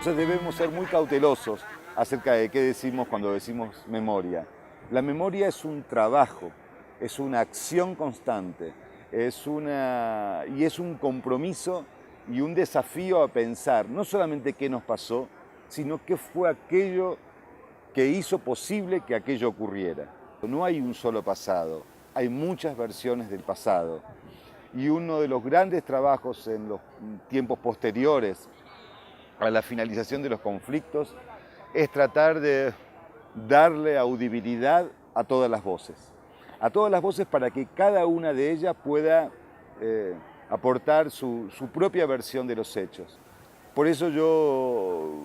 Entonces debemos ser muy cautelosos acerca de qué decimos cuando decimos memoria. La memoria es un trabajo, es una acción constante, y es un compromiso y un desafío a pensar no solamente qué nos pasó, sino qué fue aquello que hizo posible que aquello ocurriera. No hay un solo pasado, hay muchas versiones del pasado. Y uno de los grandes trabajos en los tiempos posteriores a la finalización de los conflictos es tratar de darle audibilidad a todas las voces para que cada una de ellas pueda aportar su propia versión de los hechos. Por eso yo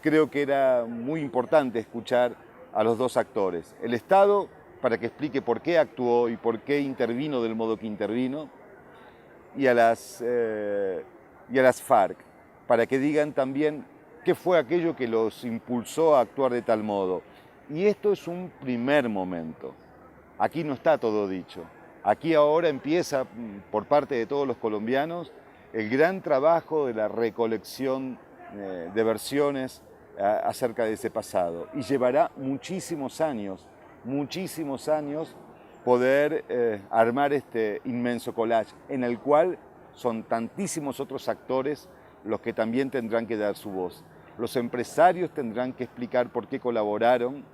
creo que era muy importante escuchar a los dos actores. El Estado, para que explique por qué actuó y por qué intervino del modo que intervino, y a las FARC, para que digan también qué fue aquello que los impulsó a actuar de tal modo. Y esto es un primer momento. Aquí no está todo dicho. Aquí ahora empieza, por parte de todos los colombianos, el gran trabajo de la recolección de versiones acerca de ese pasado. Y llevará muchísimos años poder armar este inmenso collage, en el cual son tantísimos otros actores los que también tendrán que dar su voz. Los empresarios tendrán que explicar por qué colaboraron,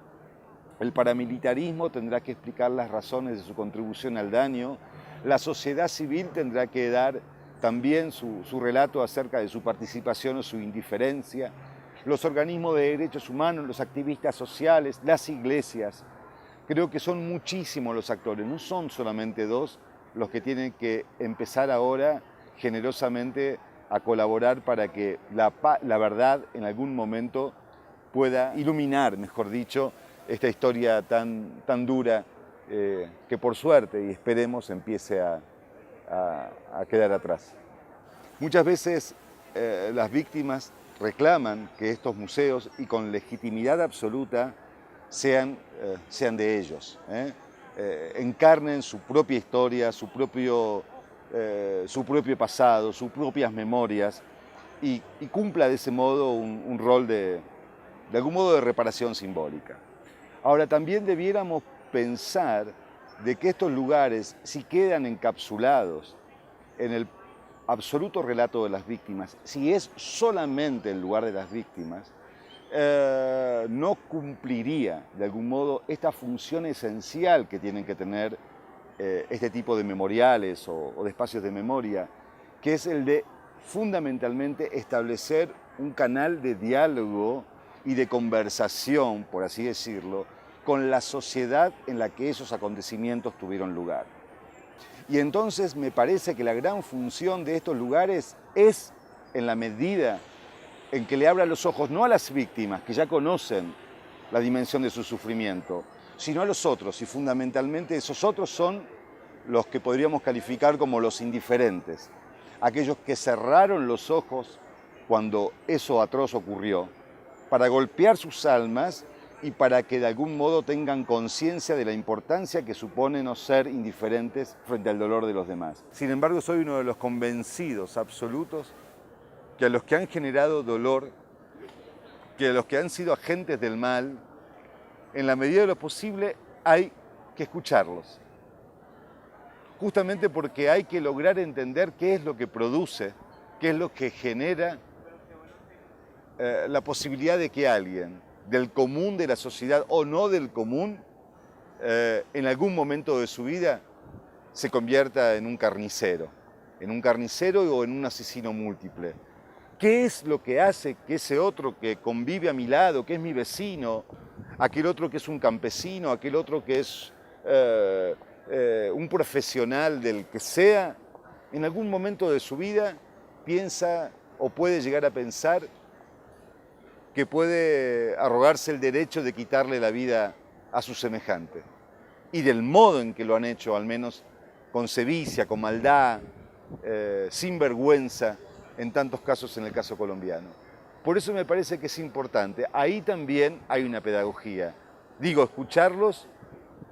el paramilitarismo tendrá que explicar las razones de su contribución al daño, la sociedad civil tendrá que dar también su relato acerca de su participación o su indiferencia, los organismos de derechos humanos, los activistas sociales, las iglesias. Creo que son muchísimos los actores, no son solamente dos los que tienen que empezar ahora generosamente a colaborar para que la verdad en algún momento pueda iluminar, mejor dicho, esta historia tan dura que por suerte y esperemos empiece a quedar atrás. Muchas veces las víctimas reclaman que estos museos, y con legitimidad absoluta, sean de ellos, encarnen su propia historia, su propio pasado, sus propias memorias y cumpla de ese modo un rol de algún modo de reparación simbólica. Ahora, también debiéramos pensar de que estos lugares, si quedan encapsulados en el absoluto relato de las víctimas, si es solamente el lugar de las víctimas, no cumpliría de algún modo esta función esencial que tienen que tener este tipo de memoriales o de espacios de memoria, que es el de fundamentalmente establecer un canal de diálogo y de conversación, por así decirlo, con la sociedad en la que esos acontecimientos tuvieron lugar. Y entonces me parece que la gran función de estos lugares es, en la medida en que le abra los ojos no a las víctimas, que ya conocen la dimensión de su sufrimiento, sino a los otros, y fundamentalmente esos otros son los que podríamos calificar como los indiferentes, aquellos que cerraron los ojos cuando eso atroz ocurrió, para golpear sus almas y para que de algún modo tengan conciencia de la importancia que supone no ser indiferentes frente al dolor de los demás. Sin embargo, soy uno de los convencidos absolutos que a los que han generado dolor, que a los que han sido agentes del mal, en la medida de lo posible hay que escucharlos. Justamente porque hay que lograr entender qué es lo que produce, qué es lo que genera la posibilidad de que alguien del común de la sociedad o no del común, en algún momento de su vida se convierta en un carnicero o en un asesino múltiple. ¿Qué es lo que hace que ese otro que convive a mi lado, que es mi vecino, aquel otro que es un campesino, aquel otro que es un profesional del que sea, en algún momento de su vida piensa o puede llegar a pensar que puede arrogarse el derecho de quitarle la vida a su semejante? Y del modo en que lo han hecho, al menos con sevicia, con maldad, sin vergüenza, en tantos casos en el caso colombiano. Por eso me parece que es importante. Ahí también hay una pedagogía. Digo, escucharlos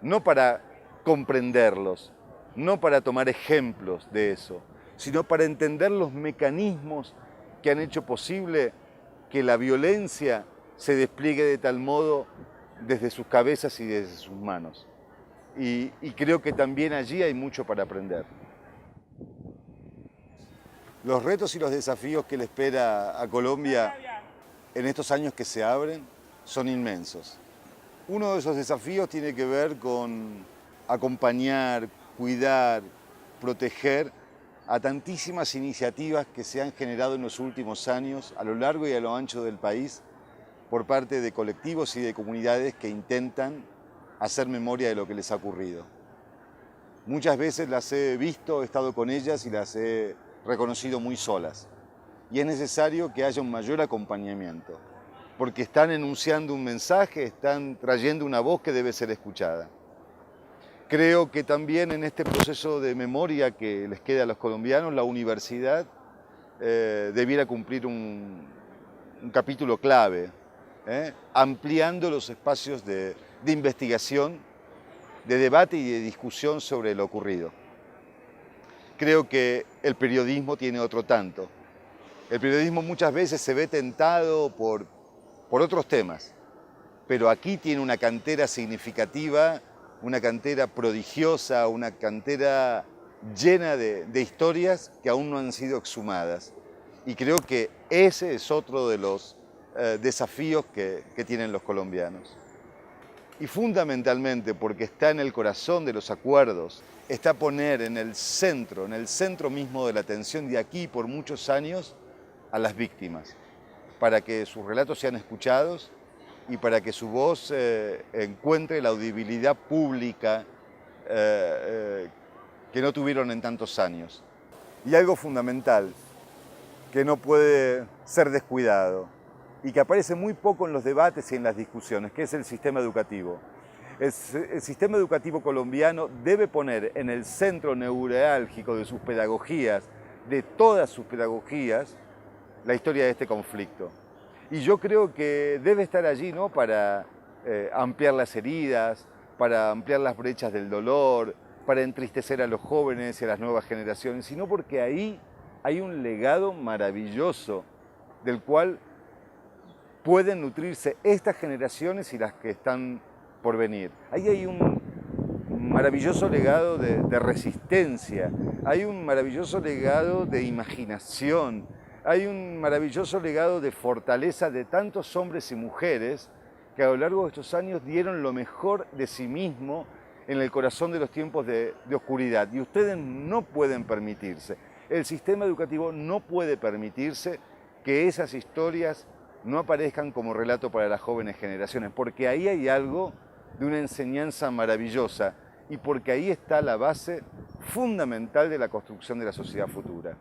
no para comprenderlos, no para tomar ejemplos de eso, sino para entender los mecanismos que han hecho posible que la violencia se despliegue de tal modo desde sus cabezas y desde sus manos. Y creo que también allí hay mucho para aprender. Los retos y los desafíos que le espera a Colombia en estos años que se abren son inmensos. Uno de esos desafíos tiene que ver con acompañar, cuidar, proteger a tantísimas iniciativas que se han generado en los últimos años a lo largo y a lo ancho del país por parte de colectivos y de comunidades que intentan hacer memoria de lo que les ha ocurrido. Muchas veces las he visto, he estado con ellas y las he reconocido muy solas. Y es necesario que haya un mayor acompañamiento, porque están enunciando un mensaje, están trayendo una voz que debe ser escuchada. Creo que también en este proceso de memoria que les queda a los colombianos, la universidad debiera cumplir un capítulo clave, ampliando los espacios de investigación, de debate y de discusión sobre lo ocurrido. Creo que el periodismo tiene otro tanto. El periodismo muchas veces se ve tentado por otros temas, pero aquí tiene una cantera significativa, una cantera prodigiosa, una cantera llena de historias que aún no han sido exhumadas. Y creo que ese es otro de los desafíos que tienen los colombianos. Y fundamentalmente porque está en el corazón de los acuerdos, está poner en el centro mismo de la atención de aquí por muchos años a las víctimas, para que sus relatos sean escuchados y para que su voz encuentre la audibilidad pública que no tuvieron en tantos años. Y algo fundamental, que no puede ser descuidado y que aparece muy poco en los debates y en las discusiones, que es el sistema educativo. El sistema educativo colombiano debe poner en el centro neurálgico de sus pedagogías, de todas sus pedagogías, la historia de este conflicto. Y yo creo que debe estar allí, ¿no?, para ampliar las heridas, para ampliar las brechas del dolor, para entristecer a los jóvenes y a las nuevas generaciones, sino porque ahí hay un legado maravilloso del cual pueden nutrirse estas generaciones y las que están por venir. Ahí hay un maravilloso legado de resistencia, hay un maravilloso legado de imaginación, hay un maravilloso legado de fortaleza de tantos hombres y mujeres que a lo largo de estos años dieron lo mejor de sí mismo en el corazón de los tiempos de oscuridad. Y ustedes no pueden permitirse, el sistema educativo no puede permitirse que esas historias no aparezcan como relato para las jóvenes generaciones, porque ahí hay algo de una enseñanza maravillosa y porque ahí está la base fundamental de la construcción de la sociedad futura.